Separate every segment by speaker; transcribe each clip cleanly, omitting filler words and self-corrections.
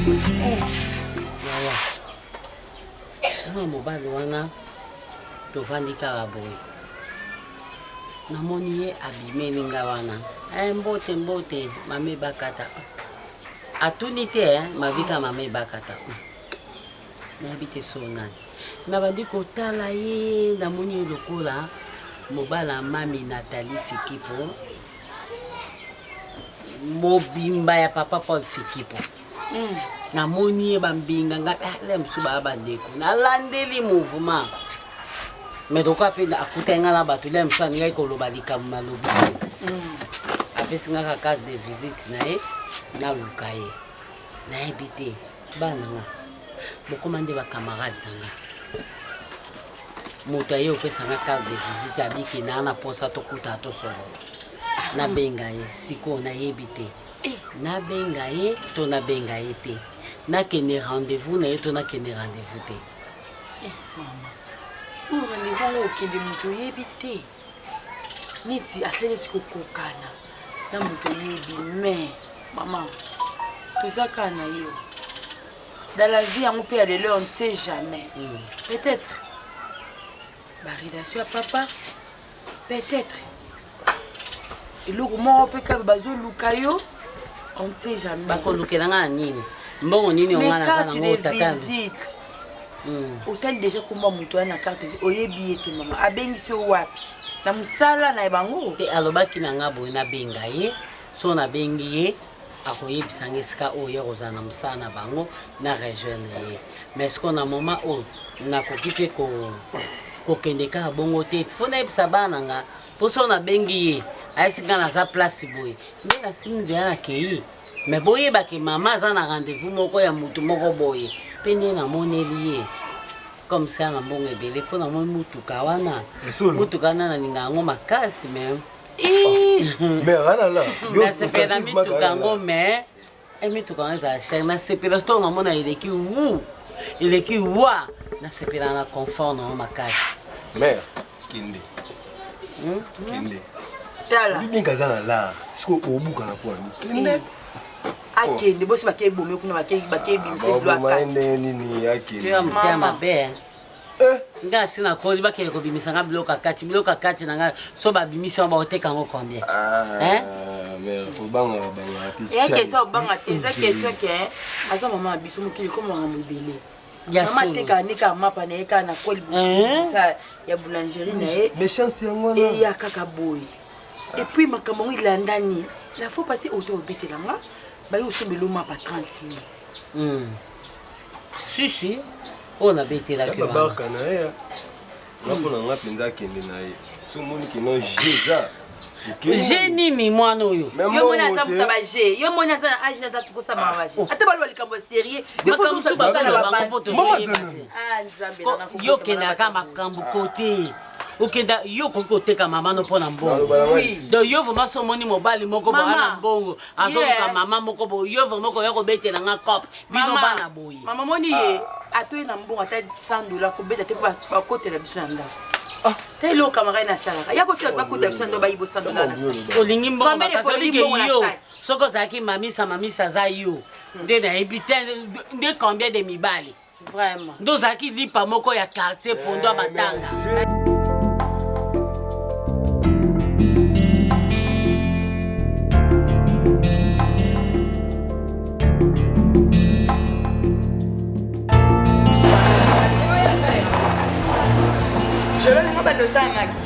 Speaker 1: Yawa. Mobali wana tovandi kaka boye. Namoni ye abimeli nga wana. Mbote mame bakata. Atuni te mavika mame bakata. Nayebi te so nani. Nabandi kotala ye namoni lokola mobala mami Nathalie Fikipo. Mobimba ya papa Paul Fikipo. Namoni ye bambinga nga lemsuba bandeko. Nalandeli mouvement. Mais donc après akutenga na batu lemsa ngai koloba likambo malobi. Apesi nga carte de visite na ye na lukaye. Na ebite bana nga. Bokomande ba camarade nga. Moto ye opesa nga carte de visite abiki na posa tokuta to solo. Na benga ye siko na yebite. Na benga ye to na benga ye te. Na kene rendez-vous na ye to na kene rendez-vous te.
Speaker 2: Mama. Rendez-vous okende moto yebi te. Niti aseleti kokokana. Na moto yebi mais maman. Tozaka na yo. Dans la vie on peut aller là on ne sait jamais. Peut-être. Baridation à papa. Peut-être. Et le moment on peut que bazo lukayo. On ne sait jamais.
Speaker 1: Bako lukelanga nini? Mbongo nini ongana sana ngo tata.
Speaker 2: Hôtel déjà comment muto na carte oyebi ete mama abengi so wapi na musala na bango
Speaker 1: te alobaki na ngabo na benga ye so na bengi ye akoyebisa ngesika oyo kozana musana bango na rejoindre ye mais ce qu'on a moment o na kokipe ko kendeka bongo te fona ebisa bana nga poso na bengi ye aisika na za place boye nde na simze na kei mais boye ba ke mama za na rendez-vous moko ya mutu moko boye pende na moneli ye comme ça na mbongo ebele po na mo mutuka wana mutuka na ninga ngo makasi même
Speaker 3: mais rana la
Speaker 1: yo c'est la mituka ngo mais mituka za cher na sepela to na mona ileki wa na sepela na confort na makasi
Speaker 3: mais kinde kinde
Speaker 2: tala
Speaker 3: bibi ngazana la siko obuka na kwa kinde
Speaker 2: akende bosi bakebome kuna bakebimse bloa kati
Speaker 3: nini akende
Speaker 1: yo mtema be nga sina ko liba ke ko bimisa nga bloka kati na nga so ba bimisa ba oteka ngo combien
Speaker 3: mais ko banga ati
Speaker 2: ya question banga te za question ke asa mama biso mukili ko mo ngambele mama teka nika mapa na eka na ko libusa ya boulangerie na e
Speaker 3: méchance yango na
Speaker 2: e ya kaka boy et puis makambo ilandani la faut passer auto obetelanga ba yo so beloma pa 30 000
Speaker 1: si on a bêté la
Speaker 3: queue ba kana ya na pona nga penza kende na ye so moni ke no jeza
Speaker 1: génie ni mwana oyo
Speaker 2: yo mona za mutaba je yo mona za age na za kosa mama je ata balwa likambo sérieux
Speaker 1: makambo so ba na bango poto
Speaker 2: nzambe na ko
Speaker 1: yo kenda ka makambo côté okenda yo kokoteka mama no pona mbongo donc yo vraiment so moni mobali moko bana mbongo azoka mama moko bo yo vraiment ko yako betela nga cop bino bana boyi
Speaker 2: mama moni ye atoy na mbongo ata $100 ko beta te ba kotela biso na ndako telo camarade na sala ya ko ba kotela biso ndo ba ibo $100
Speaker 1: olingi mbongo bakasoli ke yo soko zaki mamisa za yo nde na ebite nde combien de mibali
Speaker 2: vraiment
Speaker 1: ndo zaki lipa moko ya quartier pondo matanga
Speaker 2: bando sa maki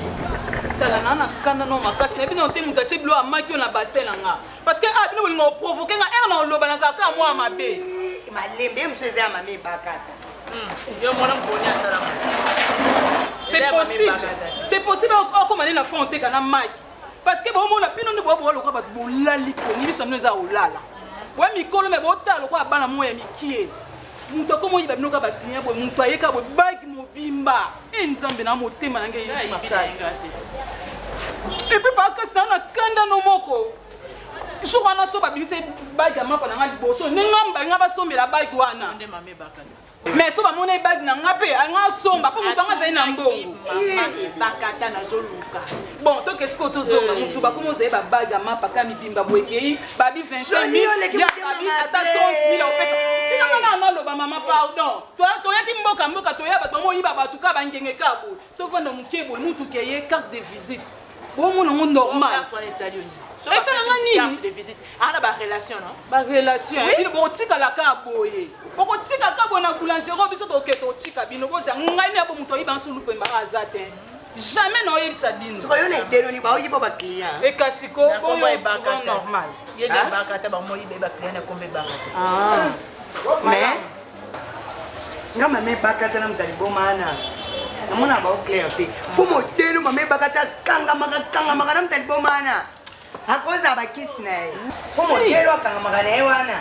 Speaker 4: tala nana kanda no makasi ebi no teni mutache bilo amaki na bassin nga parce que abino bolingo provoquer nga na loba na zaka moi mabe
Speaker 2: malembe mseze ya mame bakata
Speaker 4: yo mwana mponya sala c'est possible comme aller na fonte kana maki parce que bon mona bino ndo bo lo kwa bolali ko ni biso neza olala wa mikolo me botalo kwa bana moya mikie muto ko moyi babino ka batinya bo muto ayeka bo bag mobimba nzambe na motema nange yiti makasi et puis pas que ça na kanda no moko je wana so babimisa bag ya mapa na nga liboso ngamba ngaba sombela bag wana nde mame bakana mais so ba mona bag na nga pe nga somba po muto nga zai na mbongo bakata na zoluka bon to qu'est-ce que to zonga muto ba komo zo ba bag ya mapa ka mibimba boekei babi 25 000 ya babi ata 30 000 opesa pardon. Toi qui mboka toya bato mo yiba bato ka bangenge ka bo. To vanda mukebo mutu keye carte de visite. Bon mon normal.
Speaker 2: Toi les saluts.
Speaker 4: So ça na
Speaker 2: carte de visite. Ah na ba relation non?
Speaker 4: Ba relation. Et puis bon tika la ka boye. Boko tika ka bona boulangerie biso to keto tika bino boza ngai ne bo mutu yiba nsulu pe mbaka azate. Jamais non yebisa bino.
Speaker 5: So yo na idelo ni ba oyibo ba client.
Speaker 4: Et kasiko
Speaker 2: Bon
Speaker 4: boyo
Speaker 2: baka
Speaker 4: normal.
Speaker 2: Yeza baka ta ba mo yibe ba client na kombe baka.
Speaker 5: Ah. Mais ngama me baka ta na mtali bomana. Namona ba o clair te. Pour modelo mame baka ta kanga maka na mtali bomana. Akoza ba kiss na ye. Pour modelo kanga maka na ye wana.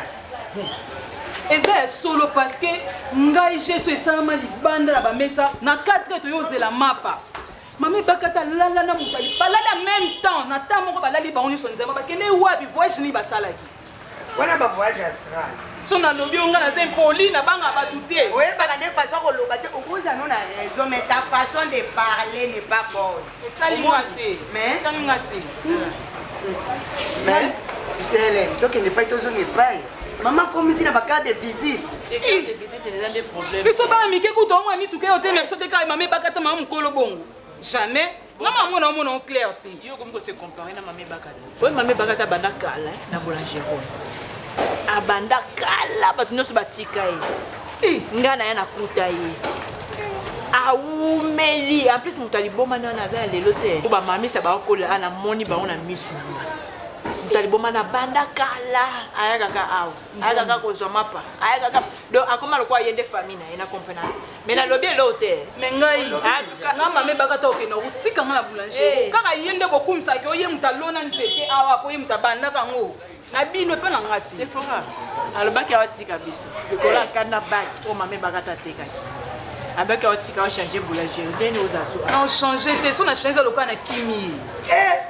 Speaker 4: Eza solo parce que ngai jesu esalama libanda na bamesa na 4 toyozela mapa mame bakata lala na mokali balala même temps na temps moko balali bango nyonso nzema bakende wapi voyage nini basalaki
Speaker 5: Wana ba voyage astral.
Speaker 4: so nalobi onga naza impoli na banga bato te
Speaker 5: Oyebaka nde façon koloba te okoza no na raison mais ta façon de parler n'est pas bonne.
Speaker 4: etalinga te
Speaker 5: Mais
Speaker 4: etalinga te
Speaker 5: mais je t'aime. Donc il n'est pas tozonga epai. Maman comme dit na ba carte de visite.
Speaker 2: Les cartes de visite les des problèmes.
Speaker 4: biso bana mike kuta omwa mituke yo te na biso te kaka mame bakata mama mokolo bongo jamais ngama omona clair te
Speaker 2: Yo comme que se comparer na mame baka. Oui mame baka ta banda kala na boulangerie. Abanda kala bato nyonso batika ye. Nga na ya na kuta ye. Aumeli en plus moto aliboma na naza ya lelo te. Ba mami sa ba kola na moni ba ona misu. Taliboma na banda kala aya kaka aw aya kaka kozwa mapa aya kaka do akoma lokwa yende famille na ina comprendre mais na lobby l'hôtel
Speaker 4: mais ngai nga mame bakata okenda kotika nga na boulangerie kaka ye nde bokumisaki oye mutu alona nzete awa po ye mutu abandaka yango na bino epe na nga
Speaker 2: c'est fort alobaki awatika biso likolo akanda baki o mame bakata tekaki abaki awatika ochange boulangerie ndeni ozaso
Speaker 4: na ochange te so na change lokola na kimi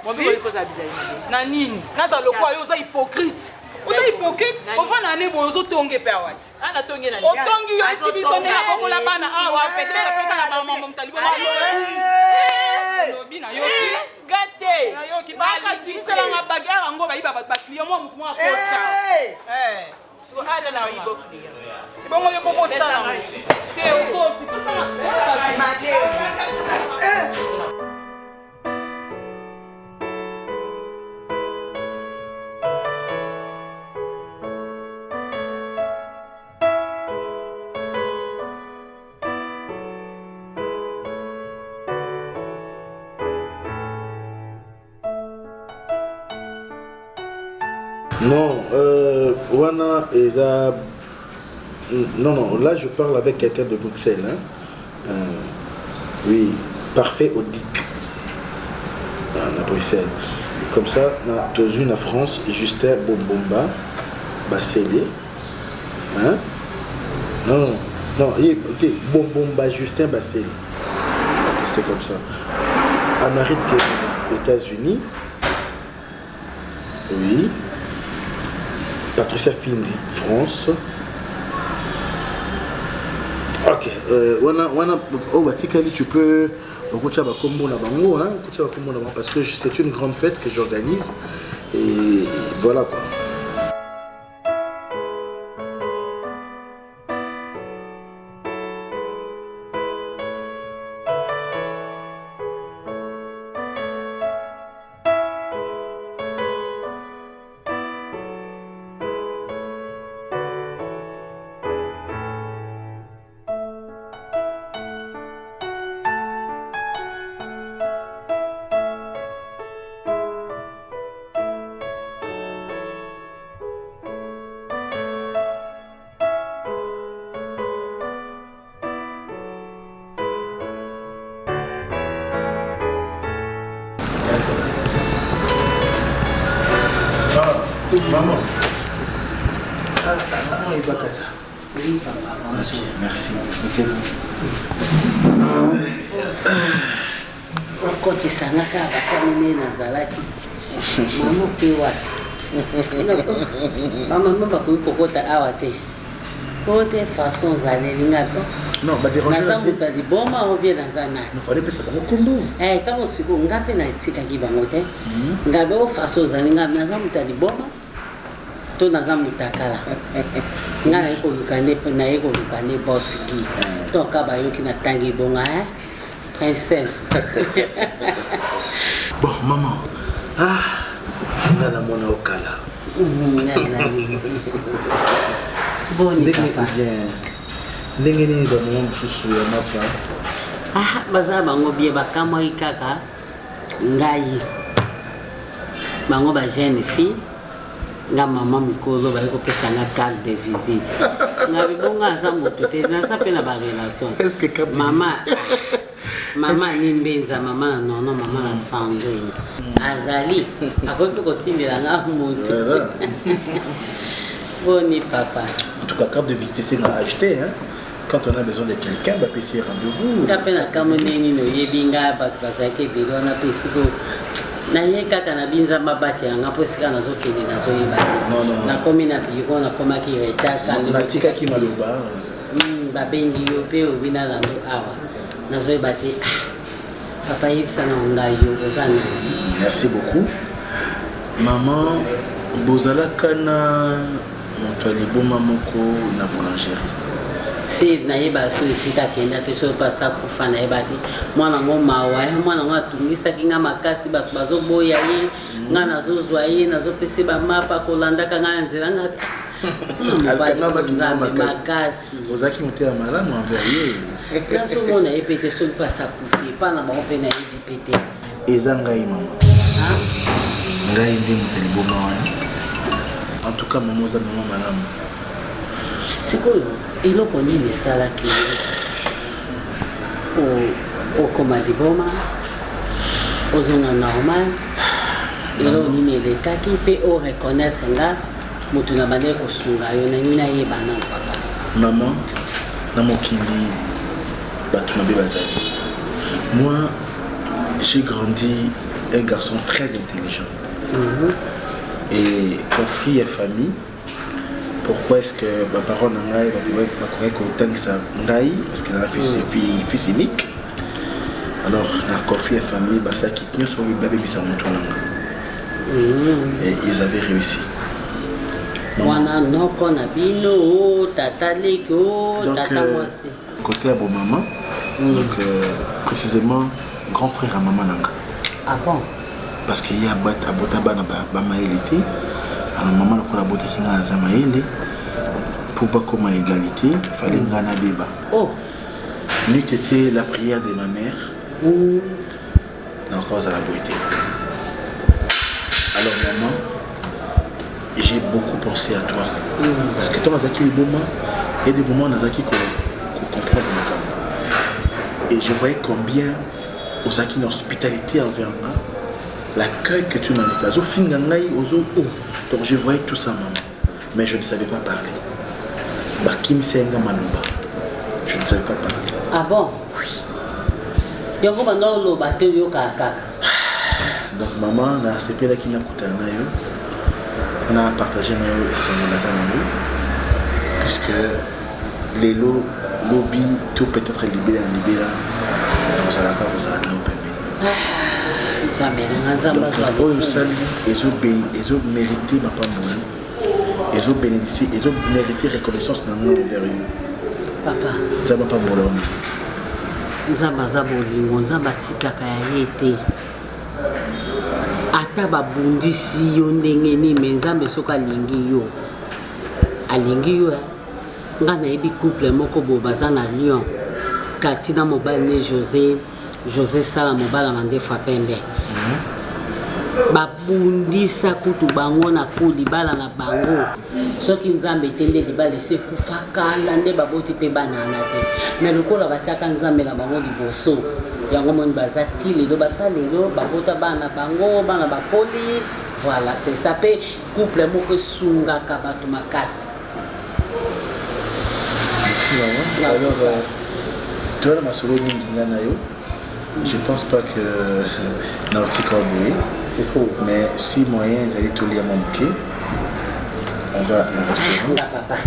Speaker 2: mobikoza bizali
Speaker 4: na nini naza lokola yo oza hypocrite oza hypocrite ofanda ne boye ozotonge mpe awati
Speaker 2: ana tongi na
Speaker 4: otongi yo esi biso nde abokola bana awa petepeta na bamambo mutalibo lobi na yoki
Speaker 2: gate
Speaker 4: na yoki bakasibiselanga bagi ayango bayiba bakliyo mwa mutu mwa akota
Speaker 2: so ada na yibo kliya
Speaker 4: bongo yo bokosala te okosi tosala
Speaker 6: Non, Wana Eza. Non, là je parle avec quelqu'un de Bruxelles. Hein. Oui, parfait au DIC. À Bruxelles. Comme ça, dans une France, Justin Bombomba, Bassélé. Hein? Non, ok, Bombomba, Justin Bassélé. Ok, c'est comme ça. Amérique, États-Unis. Oui. Patricia Findi, France. Ok, tu peux parce que c'est une grande fête que j'organise et voilà quoi. Maman. Maman Ibakata. Oui, papa. Merci.
Speaker 1: okotisangaka bakamine nazalaki mama oke wapi bamama bakoki kokota awa te po te façon ozaleli nga naza moto ya liboma obie naza nani ntango sikoyo nga mpe natikaki bango te nga be o façon ozali nga naza moto ya liboma to naza mutakala nga naye koluka nde boski toka bayoki na tangi bonga princesse.
Speaker 6: Bon, maman. Nga namona okala.
Speaker 1: Boni papa.
Speaker 6: Ndenge nini bamama mosusu ya mapa?
Speaker 1: Baza bango bie bakamwaki kaka ngai bango ba jeune fille nga mama mokolo baye kopesa nga carte de visite nga bibonga aza moto te naza mpe na barelation mama nimbenza mama na nono mama na sandrine azali akoki mpe kotindela nga moto. Boni papa.
Speaker 6: En tout cas, carte de visite c'est à acheter, hein. Quand on a besoin de quelqu'un, bah c'est rendez-vous.
Speaker 1: Quand on a kamoni no yebinga bat bazake bilo na pesiko na ye kaka na binza mabati anga posika nazo kende nazo yeba.
Speaker 6: Non.
Speaker 1: Na komi na biko na koma ki retaka
Speaker 6: na tika ki maloba.
Speaker 1: Ba bengi yo pe obina lando awa. Nazo yeba te. Papa yebisa na ngai yo ozana.
Speaker 6: Merci beaucoup. Maman bozala kana moto aliboma moko na boulangerie.
Speaker 1: Si nayeba so isika kenda te so pasa kufa nayeba te mwana ngo mawa mwana ngo atungisaki nga makasi bato bazoboya ye nga nazozwa ye nazopesa bamapa kolandaka nga nzela nga makasi
Speaker 6: ozaki mote ya malamu envers ye
Speaker 1: nazomona ye pete soki pasa kufi epa na bango mpe nayebi pete
Speaker 6: eza ngai mama ngai nde moto liboma wana. En tout cas mama oza mama malamu.
Speaker 1: sikoyo eloko nini esalaki okoma liboma ozonga normal eloko nini elekaki mpe oreconnaitre nga moto na bande kosunga yo nangi nayeba nano papa.
Speaker 6: Maman na mokili bato mabe bazali. Moi j'ai grandi un garçon très intelligent. Et conflit et famille. Pourquoi est-ce que ma parole n'angaï va correct autant que ça n'aïe parce qu'elle a un fils unique. Alors dans conflit et famille bah ça qui tient sur le bébé qui s'en et ils avaient réussi.
Speaker 1: Wana noko na bino tata leko tata mwasi.
Speaker 6: Côté à bon maman. Donc précisément grand frère à maman nanga.
Speaker 1: Ah bon?
Speaker 6: Parce qu'il y a abota bana ba maélité. Alors maman le collabota qui n'a pas maélé. Pour pas comme égalité, il fallait un débat.
Speaker 1: Oh.
Speaker 6: Lui était la prière de ma mère. Dans cause à la beauté. Alors maman, j'ai beaucoup pensé à toi. Parce que toi, Nazaki est bon, et des moments Nazaki qu'on comprend le matin. Et je voyais combien Ozaki une hospitalité envers moi. L'accueil que tu manifestes. Donc je voyais tout ça, maman. Mais je ne savais pas parler. Bakim Senga Manoba. Je ne savais pas parler.
Speaker 1: Ah bon? Oui.
Speaker 6: Donc maman, on a accepté qui n'a coûté on a partagé puisque les lobby tout peut être libéré donc ça va pas vous aller au pays. Ils ont mérité ma part ils ont bénéficié, ils ont mérité reconnaissance dans mon envers eux.
Speaker 1: Papa.
Speaker 6: Ça va pas mourir.
Speaker 1: Nzamba za bolingo nzamba tikaka ya yete. Ata babundisi yo ndenge nini nzambe soka alingi yo. Alingi yo. Nga nayebi couple moko bo baza na Lyon. Katina mobile ne José Sala mobile mandefa pembe. Babundisa kutu bango na kuli bala na bango soki nzambe tende libala se kufaka nde baboti pe banana te mais lokola basaka nzambe na bango liboso yango moni bazati lelo basalelo babota bana bango bana bakoli voilà c'est ça pe couple moko sunga ka bato makasi.
Speaker 6: Merci maman. Alors toi la masolo mingi ngana yo je pense pas que Nautica Boy. Mais si moyen ils allaient tout lire mon bouquet, on va au restaurant.
Speaker 1: Papa,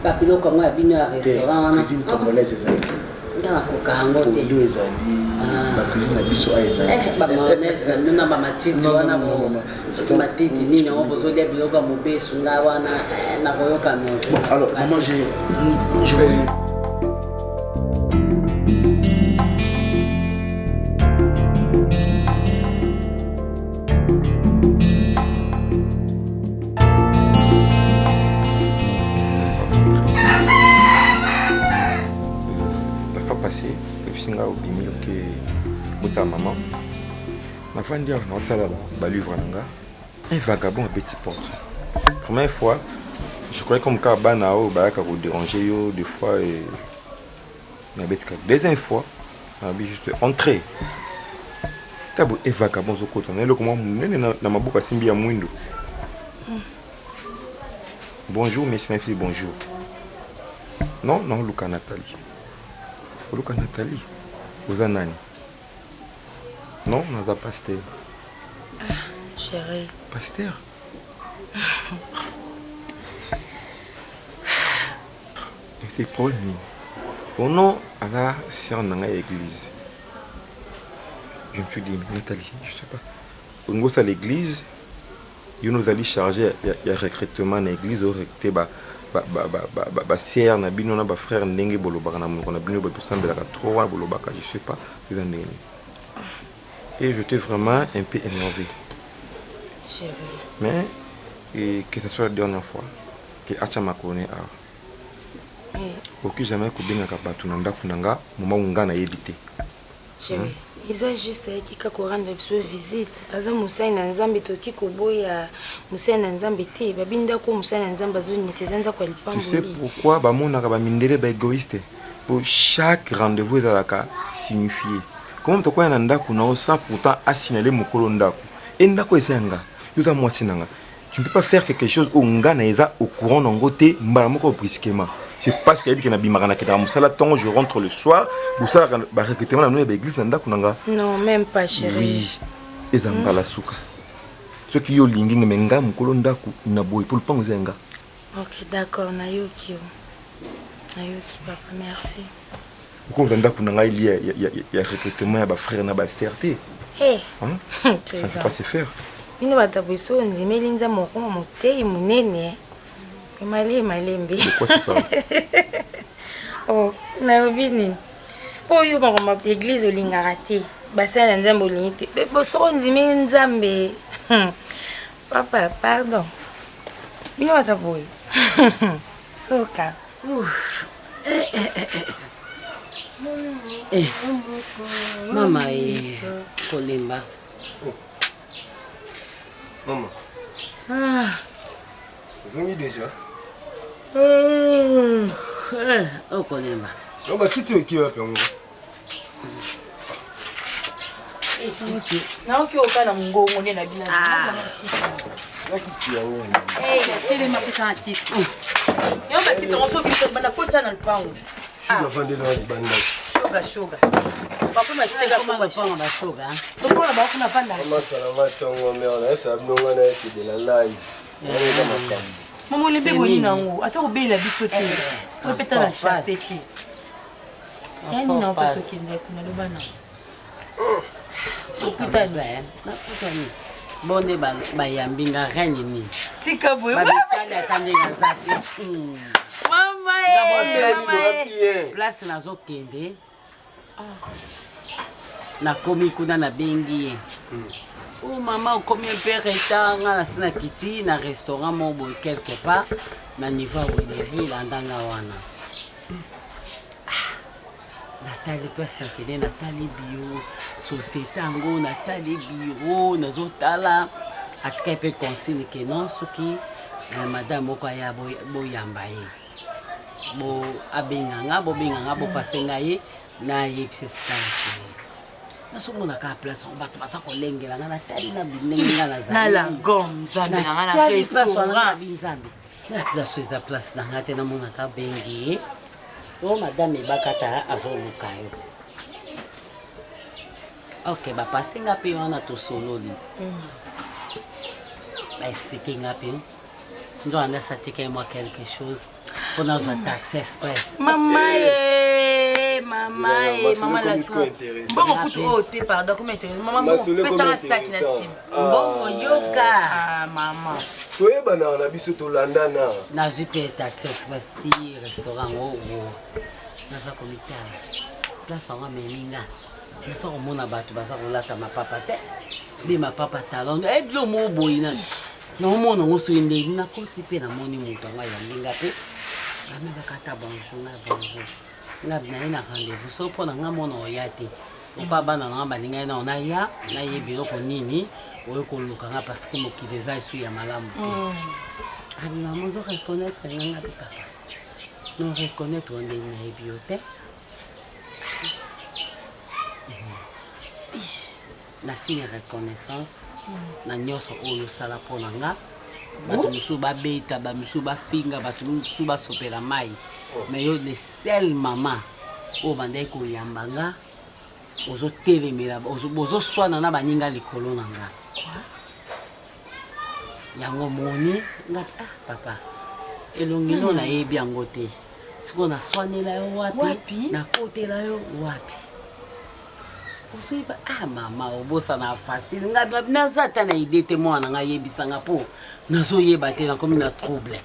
Speaker 1: papilo comme moi à venir au restaurant.
Speaker 6: Cuisine congolaise des amis.
Speaker 1: nga koka yango te
Speaker 6: pondu ezali bacuisine na biso a ezali
Speaker 1: bamayonnaise na bino na bamatiti wana matiti nini yango bozolia biloko ya mobesu nga wana nakoyoka noze.
Speaker 6: Bon, alors maman, je vais...
Speaker 7: passé depuis singa obimi que buta maman ma femme dit on entend là livre nanga un vagabond à petite porte. Première fois je croyais comme kabana o ba ka déranger yo des fois et na bête ka deuxième fois on a juste entrer tabo et vagabond zo kota na le comment nene na mabuka simbi ya mwindo. Bonjour messieurs bonjour. Non non Luka Nathalie. Luka Nathalie, vous en avez? Non, on a pasteur.
Speaker 2: Ah, chérie.
Speaker 7: Pasteur? C'est problème. Au nom à la sœur dans l'église. Je me suis dit, Nathalie, je ne sais pas. Au niveau de l'église, nous allons charger il y a recrutement dans l'église, au recrutement. Sœur na bino na ba frère ndenge bolobaka na monoko na bino ba pesambelaka trop wana bolobaka je sais pas eza ndenge. Et j'étais vraiment un peu énervé.
Speaker 2: Chérie.
Speaker 7: Mais et que ce soit la dernière fois que acha makone a. Aucun jamais ko bengaka batu na ndako nanga moma unga na yebite.
Speaker 2: Chérie. Ils juste qui ka ko rendre visite. Aza musai na nzambe toki ko boya musai na nzambe te babinda ko musai na nzambe zo netezanza kwa lipango.
Speaker 7: Tu sais pourquoi ba mona ka ba mindele ba égoïste? Pour chaque rendez-vous ezalaka signifié. Comment to kwa na ndako na sans pourtant assignaler mokolo ndako. Et ndako esenga. Yuta mwasi nanga. Tu ne peux pas faire quelque chose au nga na eza au courant nangote mbala moko brusquement. C'est parce qu'il y a des gens qui ont je rentre le soir, pour ça, l'église.
Speaker 2: Non, même pas, chérie.
Speaker 7: Oui, ils ont pas la souka. Ceux qui ont l'ingé, mais nga, mon colonda, n'a beau pour le pain aux enga.
Speaker 2: Ok, d'accord, Nayoki. Nayoki, papa, merci.
Speaker 7: Pourquoi vous avez il y a recrutement, il y a frère, il y a STRT.
Speaker 2: Hé,
Speaker 7: ça ne peut pas se faire.
Speaker 2: Il n'y a pas de besoin, on dit, mais il y a mon thé, mon nez. Malembe.
Speaker 7: De quoi tu parles?
Speaker 2: Oh, Narobini. Oh, yo ba ma église olingaraté. Basa na nzambe olingité. Bo so nzimi nzambe. Papa, pardon. Bino wata boy. Soka.
Speaker 1: Mama kolemba.
Speaker 3: Maman.
Speaker 1: Ah.
Speaker 3: Vous avez déjà?
Speaker 1: Oh, kolemba.
Speaker 3: Non, bah, qui tu qui va faire moi?
Speaker 2: Na uki okana mungongo ne na bina.
Speaker 3: Ah. Qui tu as où?
Speaker 2: Tele mapesa na kiti. Yo ba kiti ngoso kiti bana kotsa na lupango.
Speaker 3: Je suis devant de l'autre.
Speaker 2: Sugar. Papa m'a dit que
Speaker 1: Comment va sugar?
Speaker 2: Pourquoi la bafuna vanda?
Speaker 3: Comment ça va ton mère? Ça va c'est de la live.
Speaker 2: Maman le bébé ni nango. Ata ko bela biso te. Ko peta la chasse te. Yani na pas so kinde kuna le bana.
Speaker 1: Okutaza nakutani. Bonde ba yambinga rani ni.
Speaker 2: Tika boy.
Speaker 1: Ba bitali atande ngazati.
Speaker 2: Mama
Speaker 1: place nazo kende. Na komi kuna na bengi. Oh maman, combien de retard na sina kiti na restaurant mobo quelque part na niveau Winery la ndanga wana. Nathalie place nakende Nathalie bio société ngo Nathalie bio nazotala atika pe consigne que non soki madame moko ya boyamba ye. Bo abenganga bo benganga bo pasenga ye na yepse sikana. Nasomona ka place on bato basa ko lengela ngana tali na binenga na za.
Speaker 2: Na la gomme nzambe na ngana restaurant
Speaker 1: binzambe. Na place eza place na ngate na mona ka bengi. O madame bakata azoluka yo. OK, ba pasenga pe wana to solo li. Ba expliquer ngapi. Ndo anda satike moi quelque chose. Pour nous taxi express.
Speaker 2: Maman Maman,
Speaker 3: Zala,
Speaker 2: maman la
Speaker 3: Masolo intéressant.
Speaker 2: Bon, on coûte oh, t'es pardon, comment intéressant. Maman, bon,
Speaker 3: Masolo
Speaker 2: fais ça
Speaker 3: comme
Speaker 2: la sac na
Speaker 3: intéressant.
Speaker 2: sim.
Speaker 1: Bongo yoka.
Speaker 2: Ah, maman.
Speaker 3: toyebana na biso tolandana
Speaker 1: nazwi mpe taxi express ti restaurant oyo naza komitala place yango ameminga naza komona bato baza kolata mapapa te mpe mapapa talon ebilo mo boyi nani naomona ngo soki ndenge nakoti mpe namoni moto yango ayambenga mpe ame bakata bonjour na bonjour nga naye na rendez-vous so mpo na nga mona oya te opa bana nanga balingai na onaya naye biloko nini oyo koluka nga parce que mokili eza esu ya malamu te abima mozo reconnaître nganga mpe kaka non reconnaître ndenge nayebi yo te na signe reconnaissance na nyonso oyo osala mpo na nga bato mosusu babeta bamisusu bafinga bato mosusu basopela mai mais yo le sel mama oyo bandaki koyamba nga ozotelemela ozoswana na baninga likolo na nga yango moni nga papa elongi no nayebi yango te sikoyo naswanela yo wapi nakotela yo wapi ozoyeba mama obosana facile nga naza ata na ide te mwana nga yebisanga mpo nazoyeba te nakomi na trouble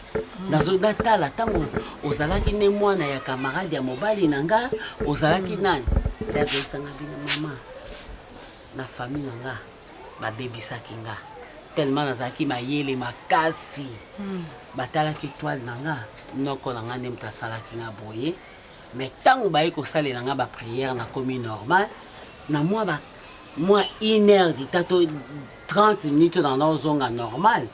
Speaker 1: natala ntango ozalaki nde mwana ya camarade ya mobali na nga ozalaki nani nazoyisanga bino mama na famille na nga babebisaki nga tellement nazalaki mayele makasi batalaki toile na nga noko na nga nde moto asalaki nga boye mais ntango baye kosalela nga bapriere nakomi normal na mwa 1 heure ditato 30 minutes nanozonga normal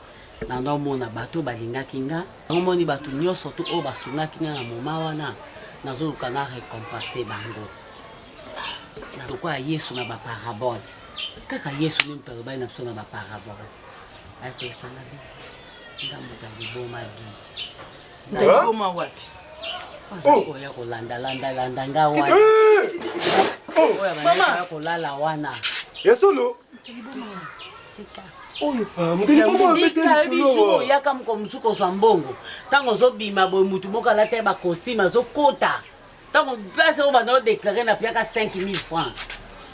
Speaker 1: nandomona bato balingaki nga omoni bato nyonso to oyo basungaki nga na moma wana nazoluka na récompense bango nazokoya yesu na baparabole kaka yesu nde moto alobali na biso na baparabole akoesanga bi nga moto aliboma bi
Speaker 2: Ndaliboma wapi?
Speaker 1: oya kolandalanda nga wana oya bandeka kolala wana
Speaker 3: yasolo
Speaker 1: tika
Speaker 3: tika
Speaker 1: biso oyaka moko mosuku ozwa mbongo ntango ozobima boye mutu moko alata ye bacostume azokota ntango place oyo banda odeklare na piaka 5000 francs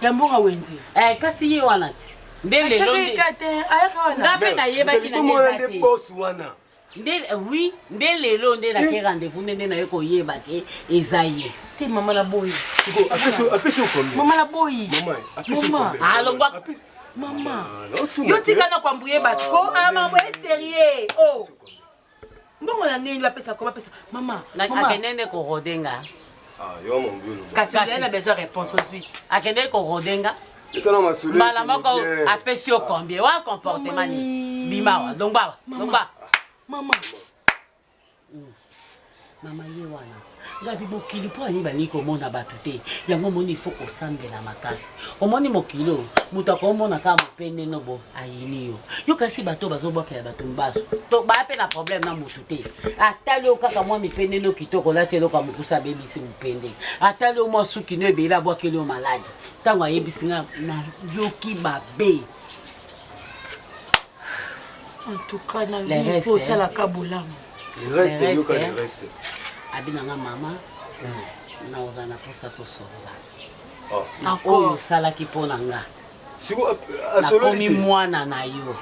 Speaker 2: ya mbongo wenze
Speaker 1: kasi ye wana ti nde lelo nga mpe nayebaki
Speaker 3: nde boss wana
Speaker 1: oui nde lelo nde nake rendez-vous nde naye koyeba ke eza ye
Speaker 2: te mama na boyi
Speaker 3: apesi okombi
Speaker 2: mama na boyi
Speaker 1: alongwa
Speaker 2: mama yo tika na kwambuye bato ko mambo sérieux oh mbongo na nini bapesa ko bapesa mama
Speaker 1: akende nde korodenga
Speaker 2: kasi ozaye na besoin réponse aux suite
Speaker 1: akende korodenga mbala moko apesi yo combien wa comportement ni bimawa longbawa
Speaker 2: mama
Speaker 1: ye wana ngabi mokili mpo ani bali komona bato te yango omoni ifo kosambela makasi omoni mokili oyo moto akomona kaka mopende nobo ayini yo kasi bato bazobokela bato mbaso to baya mpe na problème na motu te atali oyo kaka mwa mipende no kitoko olati eloko ya mokusa abebisi mopende atali oyo mwa suki no ebele abwakeli yo maladi ntango ayebisi nga nayoki mabe
Speaker 2: en tout cas na vie faut osalaka bolamu
Speaker 1: abinanga mama naoza na mposa tosolola oyo osalaki mpo na nga nakomi mwana na yo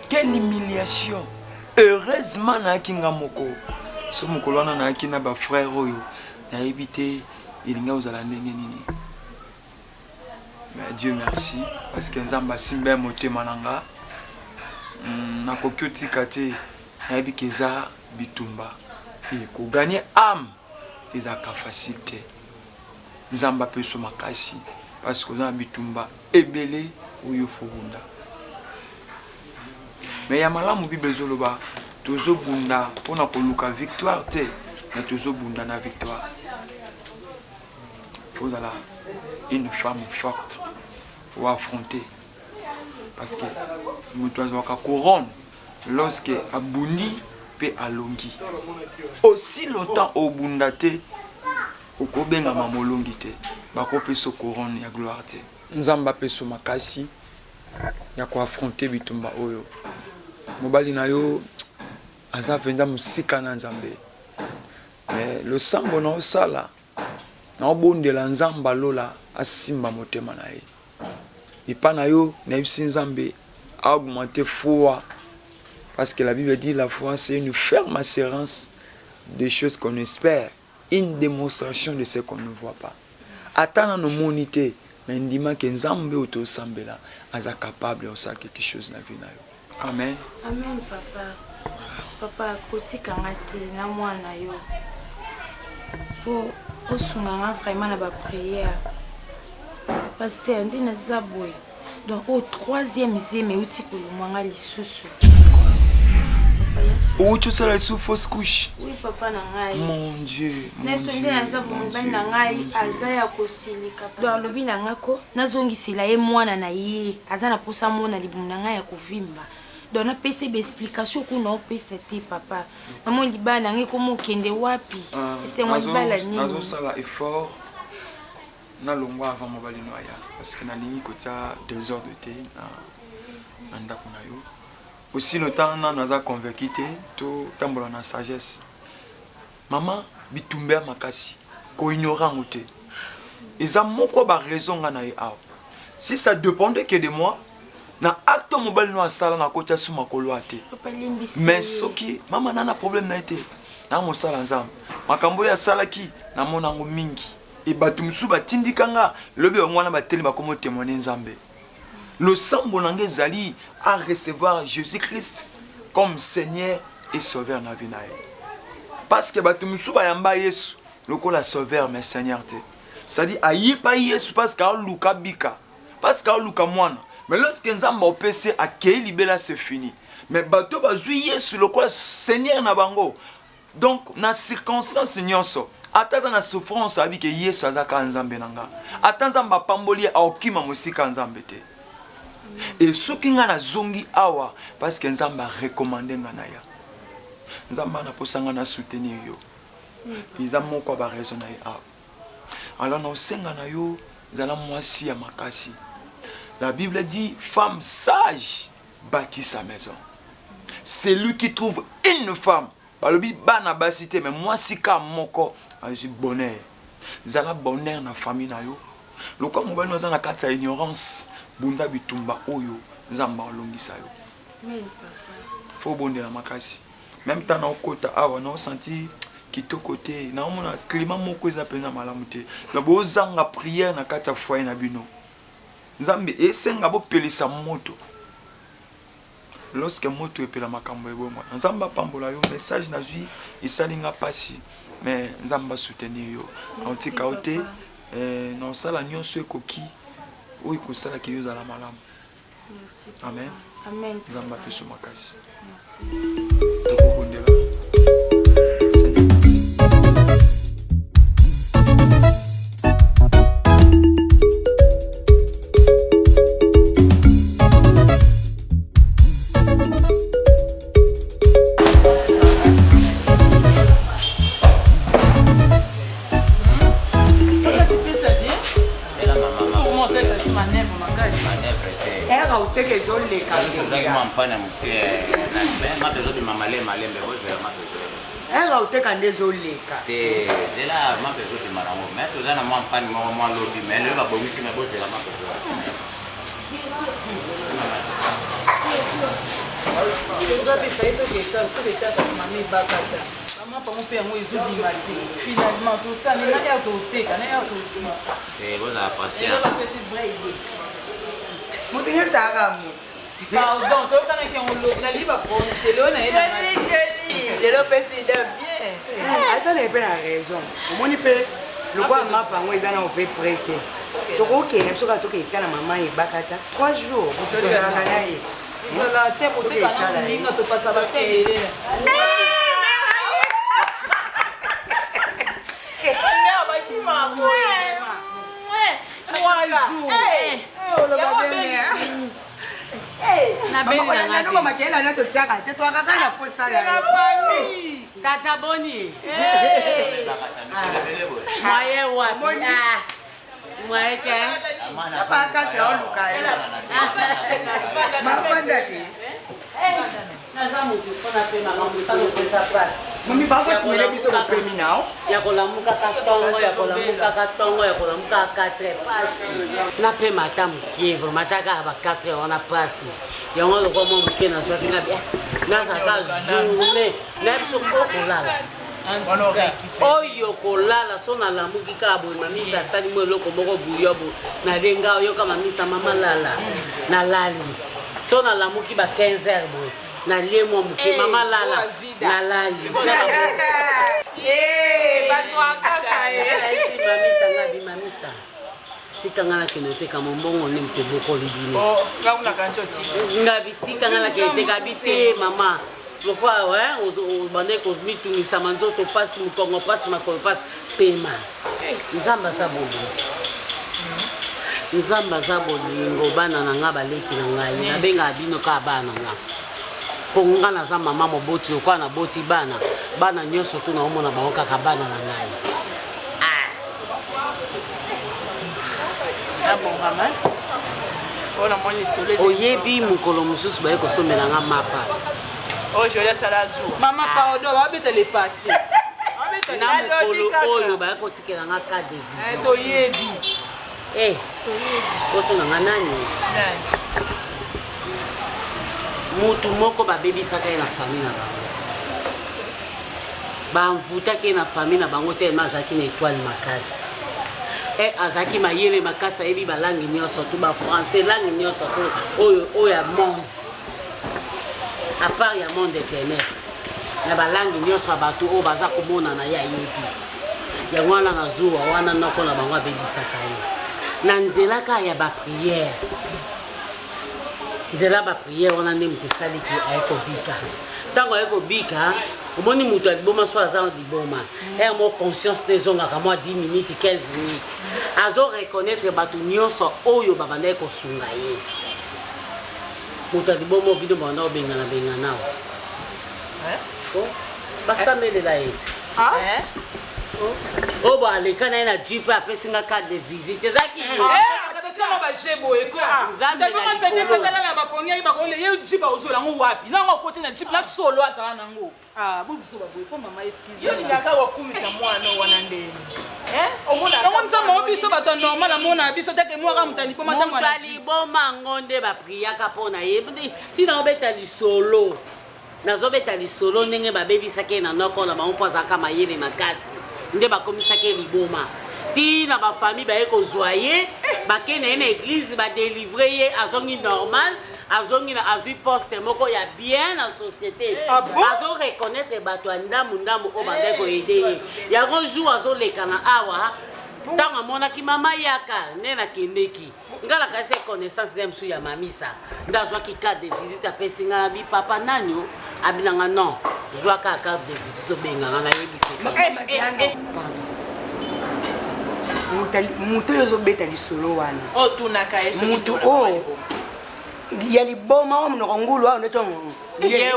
Speaker 8: Quelle humiliation! Heureusement, na kinga moko. So mokolo wana na kina ba frère oyo na évité ilinga uzala ndenge nini. Mais Dieu merci parce que nzamba simba motema nanga. Na kokyoti kate na ebikeza bitumba. Et ko gagner âme ezaka facilité. Nzamba peso makasi parce que na bitumba ebele oyo fobunda. Mais ya malamu Bible zoloba tozo bunda pona koluka victoire te na tozo bunda na victoire. Faut ala une femme forte pour affronter parce que mutu azwaka couronne lorsque abundi pe alongi. Aussi longtemps au bundate okobenga mamolongi te bako peso couronne ya gloire te. Nzamba peso makasi ya ko affronter bitumba oyo. Mobali na yo aza venda musika na Nzambe. Mais le sambo na osala na obondela Nzamba lola asimba motema na ye. Ipa na yo na yebisi Nzambe a augmenter foi. Parce que la Bible dit la foi c'est une ferme assurance des choses qu'on espère, une démonstration de ce qu'on ne voit pas. Attendant nos monités, mais ndima que Nzambe auto sambela aza capable de faire quelque chose dans la vie na yo. Amen.
Speaker 9: Amen papa. Papa kotika ngati na mwana yo. Po osunganga vraiment na ba prière. Pasteur ndina zabwe. Donc au troisième zeme uti ko mwanga lisusu.
Speaker 8: Où tu seras sous fausse couche?
Speaker 9: Oui papa na ngai.
Speaker 8: Mon Dieu.
Speaker 9: Neso ndina zabwe mbani na ngai azaya kosilika. Donc lobi na ngako nazongisela ye mwana na ye azana posa mona libumu na ngai ya kovimba. Donc na pese be explication ko na pese te papa. Na mo libana ngai ko mo kende wapi? C'est moi libala ni.
Speaker 8: Nazo sala effort. Na longwa avant mobali noya parce que na lingi kota désordre te na ndako na yo. Aussi le temps na naza convaincu te to tambola na sagesse. Maman bitumba makasi ko ignorant te. Eza moko ba raison nga na ye aw. Si ça dépendait que de moi, na acte mobile no sala na kota suma kolwa te. Mais soki mama nana problème na été. Na mo sala nzambe. Makambo ya sala ki na monango mingi. Et batumsu batindikanga lobe mwana bateli bakomo témoigner nzambe. Le sambo nangé zali à recevoir Jésus-Christ comme Seigneur et Sauveur na vie na ye. Parce que batumsu bayamba Yesu lokola Sauveur mais Seigneur te. Ça dit ayi pa Yesu parce que luka bika. Parce que luka mwana. Mais lorsque nzamba opese akei libela c'est fini. Mais bato bazui Yesu lokola Seigneur na bango. Donc na circonstance nyonso ataza na souffrance abi ke Yesu azaka nzambe nanga. Atanza mbapamboli aokima musika nzambe te. Et soki nga na zongi awa parce que nzamba recommandé nga na ya. Nzamba na posanga na soutenir yo. Iza moko ba raison na ya. Alors na osenga na yo zala mwasi ya makasi. La Bible dit femme sage bâtit sa maison. C'est lui qui trouve une femme. Balobi bana basité mais moi si ka moko aji bonheur. Zala bonheur na famille na yo. Loko mobali no zana kata ignorance bunda bitumba oyo nzamba olongisa yo.
Speaker 9: Oui papa.
Speaker 8: Faut bondela makasi. Même temps na okota awa na senti kitoko te na mona climat moko eza penza malamu te. Na bozanga prière na kata foyer na bino. Nzambe esenga bo pelisa moto. Lorsque moto epela makambo eboma nzamba pambola yo message na zui isalinga pasi mais nzamba soutenir yo antika ote na sala nyonso ekoki oyi kosala ki yo za la malamu.
Speaker 9: Merci.
Speaker 8: Amen.
Speaker 9: Amen.
Speaker 8: Nzamba peso makasi.
Speaker 9: Merci.
Speaker 8: Tokobondela.
Speaker 5: Era uteka ndezo leka.
Speaker 10: Zela mapezo de marango. Mais tu as na mampani moi lobby mais le va bomisi mais bosse la mapezo.
Speaker 2: Finalement tout ça mais na ya toteka na ya tosi.
Speaker 10: Vous avez patient.
Speaker 5: Mutinga saka mu.
Speaker 2: Pardon, toi t'as qu'un lot la liba pour télé na
Speaker 5: Je le président bien. Asa na pe na raison. Omoni pe lokwa mapa ngo ezana o pe prêter. Toko ke soka toke kana mama e bakata 3 jours. Vous avez na ye.
Speaker 2: la te boteka na ninga to pasa ba te ele.
Speaker 5: nano makela na to chaka te to akaka na posa ya
Speaker 2: famille.
Speaker 1: Tata Boni. Moye wapi? Moye ke?
Speaker 5: Apa kasi oluka ya. Mafanda ti.
Speaker 1: Naza mutu pona pe mama mutano pesa place.
Speaker 5: Mami ba ko simele biso ko criminal.
Speaker 1: Ya kolamuka katongo, ya kolamuka katongo, ya kolamuka 4 pasi. Na pe mata mkivu, mataka ba 4 on a pasi. Ya ngo ko mo mkena so kinga bia. Na saka journée, na biso ko kolala. Oyo kolala so na lamuki ka bo mamisa sali mo loko moko buyobo. Na denga yo kama misa mama lala. Na lali. So na lamuki ba 15h bo. Na lemo muke mama lala na lali
Speaker 2: Bazwa kaka
Speaker 1: mamisa ngabi mamisa tika ngala kinote kama mbongo ni mteboko libino
Speaker 2: ngauna kanchoti
Speaker 1: ngabi tika ngala kete kabite mama lokwa bande ko mitu samanzo to pasi mukongo pasi makolo pasi pema nzamba sabobo nzamba sabobo bana na ngaba leki na ngai na benga bino ka bana nga Ponga na za mama moboti okwa na boti bana nyonso tu na omona bango kaka bana na ngai.
Speaker 2: mama. Ona moni sole.
Speaker 1: Oyebi mukolo mususu ba ko somela nga mapa.
Speaker 2: Oh je laisse la jour. Maman pardon, va bete les passer.
Speaker 1: Na mukolo oyo ba ko tikela nga carte de visite.
Speaker 2: To yebi.
Speaker 1: Oto na nani? Mutu moko babebisaka ye na famille na bango bamvutaki ye na famille na bango te azalaki na étoile makasi azalaki mayele makasi ayebi balangi nyonso tu bafrançais langi nyonso tu oyo ya monde à part ya monde éternel na balangi nyonso ya bato oyo baza komonana ye ayebi yango wana na zuwa wana noko na bango abebisaka ye na nzela kaka ya bapriere nzela ba prière on a nde mutu saliki ayeko bika tango ayeko bika omoni mutu aliboma so aza liboma mo conscience te ezongaka mwa 10 minutes 15 minutes azo reconnaître bato nyonso oyo babanda kosunga ye mutu aliboma obino banda obengana basamelela ete obo aleka na ye na jipe apesinga carte de visite ezaki
Speaker 4: Tama ba jebo eko. Nzambe na sete satala na baponya iba ko le ye jiba ozola ngo wapi. Na ngo kote na jiba na solo azala na ngo. Bubuso ba boy ko mama excuse. Yo ngaka wakumisa mwana wana ndeni. Omona. Ngo nzama obiso bato normal amona biso teke mwaka mutali po mata mwana.
Speaker 1: Mutali boma ngonde ba priaka pona ye. Tina obeta li solo. Nazo beta li solo ndenge ba bebisake na noko na ba mpoza kama yele makasi. Nde ba komisake liboma. Tina ba famille ba eko zoyer ba kene na église ba délivrer ye azongi normal azongi na azui poste moko ya bien na société azo reconnaître bato ndamu o ba ko aider ya go jour azo lekana awa tanga mona ki mama yaka nena kendeki ngala ka se connaissance dem su ya mamisa ndazwa ki carte de visite apesinga bi papa nanyo abinanga non zwa ka carte de visite benga na yebi
Speaker 5: mutu oyo ozobeta lisolo wana
Speaker 2: otunaka
Speaker 5: mutu oyo ya liboma oyo munoko ngulu ayo ndeto
Speaker 1: ye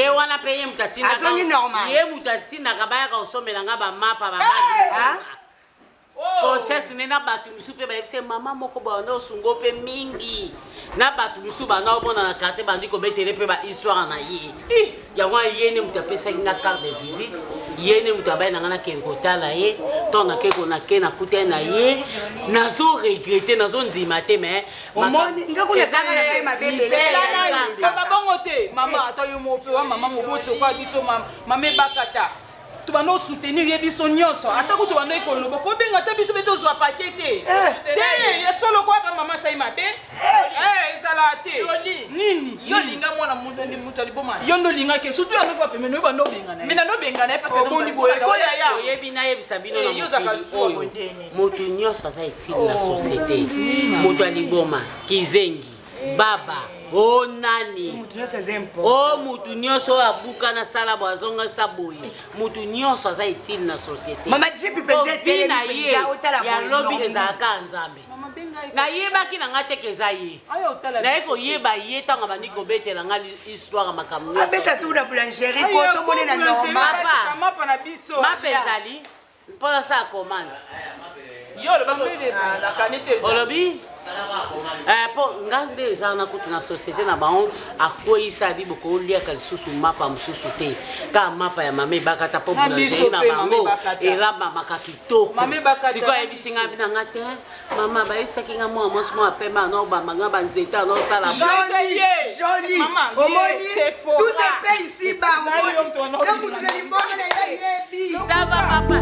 Speaker 1: wana pe ye mutu atindaka bayaka kosomelanga bamapa babaa conscience ne na bato misu mpe bayebise mama moko banda osungo mpe mingi na bato misu banda omona na karte bandi kobetele mpe bahistoire na ye yango ye ne mutu apesaki nga carte de visite ye ne mutu abai na nga nakende kotala ye to nakeko nake nakute na ye nazo regrete nazo ndima te mais
Speaker 4: babongo te mama ata yo mopewa mama moboti okoya biso mama ebakata tubano soutenir ye biso nyonso ata ko tubano ekoloba ko benga ta biso beto zwa paquet te ya solo ko ba mama sai mabe ezala te nini yo linga mwana mundo ndi mutu aliboma yo ndo linga ke surtout ya nofa pemeno yo bando benga na mina no benga na parce que boni boye ko ya
Speaker 1: yebi na yebi sabino na mutu nyonso aza utile na société mutu aliboma kizengi baba o nani o mutu nyonso abuka na sala bwazonga saboye mutu nyonso aza utile na société
Speaker 5: mama jipi penze tele
Speaker 1: ya lobi ezalaka nzambe
Speaker 4: mama benga
Speaker 1: na yebaki na nga te keza ye na ye koyeba ye ntango bandi kobetela nga histoire makambo nyonso
Speaker 5: abeta tu na boulangerie ko tomoni na normal
Speaker 1: mapa ezali mpona sa commande olobi mpo nga nde eza na kutu na société na bango akweyisa adi bokoliaka lisusu mapa mosusu te ka mapa ya mama ebakata mpo boulangerie na bango elambamaka kitoko sikoyo ayebisinga bi na nga te mama bayisaki nga mwa mwasi mwa pembe anobambanga banzete anosala
Speaker 5: joli omoni tout se fait ici bas omoni na kutu na limbongo na ye yebi
Speaker 1: ça va papa.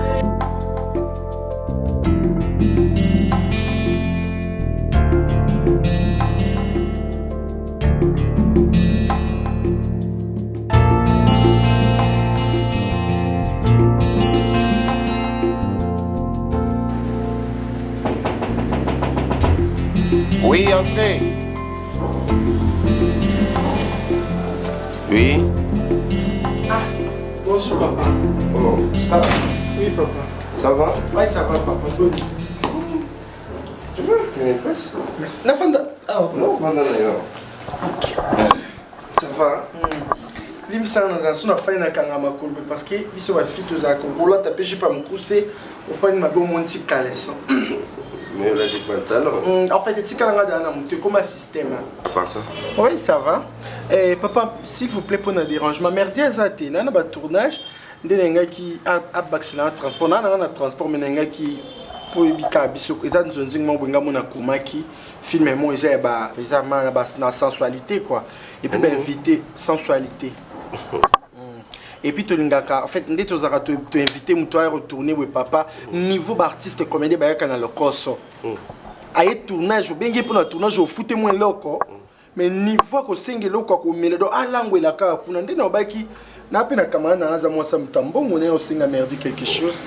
Speaker 3: Oui, entrez. Oui.
Speaker 6: Ah, bonjour papa.
Speaker 3: Oh, ça va?
Speaker 6: Oui papa.
Speaker 3: Ça va?
Speaker 6: Oui, ça va papa. Bonjour.
Speaker 3: Tu veux une presse?
Speaker 6: Merci. La fin de... Ah,
Speaker 3: non, pendant d'ailleurs. Ça va?
Speaker 6: Limisana na suna faina kanga makolbe parce que biso ba fito za ko la tapé j'ai pas me pousser au fin ma bon mon petit caleçon.
Speaker 3: Mais là des pantalons.
Speaker 6: En fait, tu as comme un système.
Speaker 3: Pas ça.
Speaker 6: Oui, ça va. Et papa, s'il vous plaît, pour un dérangement, merci à ça. Il y a un tournage. Il y a un gars qui a un transport. Il y a un transport, mais il y a un gars qui pour éviter biso. Il y a un gars qui filme moi, il y a une sensualité quoi. Et puis inviter sensualité. Et puis en fait ndé tozaka to inviter muto à retourner we papa niveau d'artiste comédien ba kana le koso aye tournage bengi pour na tournage au foot moins loko mais niveau ko senge loko ko meledo alangwe la ka kuna ndé na baki na pena kama na aza moi ça mtambo on est au singa merdi quelque chose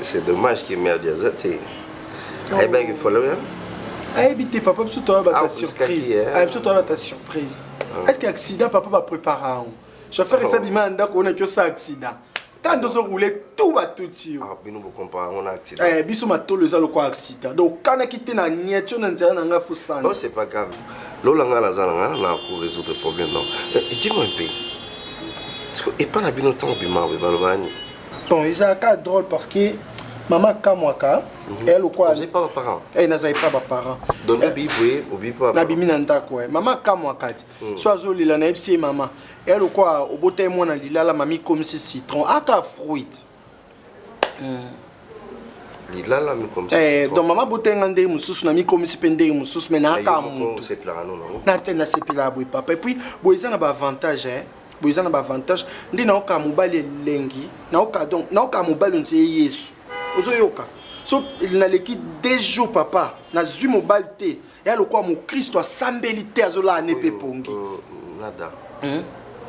Speaker 3: c'est dommage que merdi azate aye ba il faut le
Speaker 6: aye bité papa surtout ta surprise aye surtout ta surprise est-ce que accident papa va préparer chauffeur esa bima ndako on a que ça accident quand nous on roulé tout va tout tio
Speaker 3: ah bino bo comprendre on a accident
Speaker 6: biso matolo eza lokwa accident donc kana kité na niacho na nzela na nga fo sante
Speaker 3: oh c'est pas grave lola nga la zala na pour résoudre le problème non dis-moi un peu parce que et pas na bino temps bima we balobani
Speaker 6: bon ils a cas drôle parce que maman kamwaka elle quoi
Speaker 3: j'ai pas parents
Speaker 6: elle n'a pas parents
Speaker 3: donc bibwe obi pas
Speaker 6: na bimina ndako maman kamwaka so azolila na fc maman elle quoi au boté moi na lilala mami comme ce citron aka fruit
Speaker 3: lilala mi comme ça
Speaker 6: donc maman boté ngande mususu na mi comme ce pende mususu mais na aka mu
Speaker 3: c'est plat non
Speaker 6: na tena c'est pila boy papa et puis boyza na ba avantage boyza na ba avantage ndi na oka mobali lengi na oka donc na oka mobali nti yesu ozoyoka so il na l'équipe des jours papa na zu mobali te ya lokwa mo Christ asambeli te azola ne pe pongi
Speaker 3: nada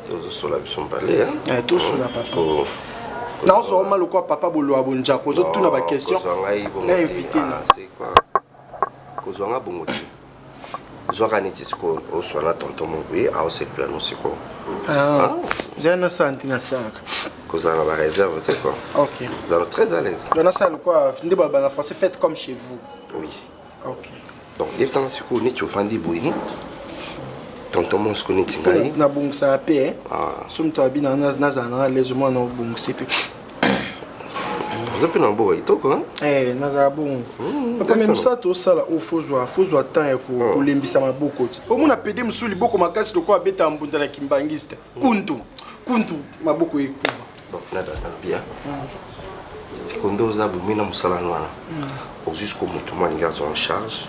Speaker 3: tous sur la biso balé hein
Speaker 6: tous sur la papa na ozo ma lokwa papa bolo abonja ko zo tuna ba question na invité na
Speaker 3: c'est quoi ko zo nga bongo zo ka niti ko o so na tonton mo bi a o se plano c'est quoi
Speaker 6: ah j'ai na santi na sac
Speaker 3: ko za na ba réserve c'est quoi
Speaker 6: OK
Speaker 3: vous êtes très à l'aise
Speaker 6: dans ça quoi ndi ba na français faites comme chez vous
Speaker 3: oui
Speaker 6: OK
Speaker 3: donc les gens se ko ni tu fandi boyi tonton mon se connaît tingai
Speaker 6: na bungsa pe sumto abina na zana les moi na bungsa pe
Speaker 3: vous avez un beau ito quoi
Speaker 6: na za bon papa même ça to sala o fozwa temps ko lembisa maboko ti o mona pede musuli boko makasi to ko abeta mbunda na kimbangiste kuntu maboko ekuba
Speaker 3: bon nada bien sikondo za bumina musala nwana jusqu'au mutumo ngazo en charge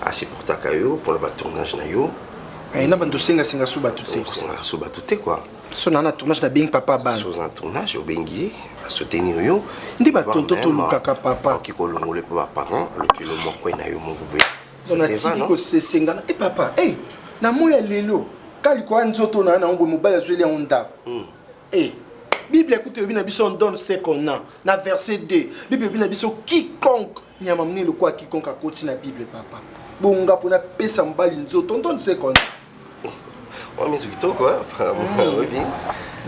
Speaker 3: à supporter kayo pour le tournage na yo
Speaker 6: na bando singa suba
Speaker 3: tout quoi
Speaker 6: so na tournage na bing papa ban
Speaker 3: so na tournage au bengi à soutenir yo
Speaker 6: ndi ba tonto to lukaka papa
Speaker 3: qui ko longole pour parents le kilo moko na yo mo bube
Speaker 6: on a tiki ko sesenga et papa na moya lelo kali ko anzoto na ngwe mobala zweli onda Bible écoute bina biso on donne ce qu'on a na verset 2 Bible bina biso quiconque nyama mni le quoi quiconque a côté na Bible papa bonga pona pesa mbali nzoto on donne ce qu'on a
Speaker 3: on mise tout quoi oui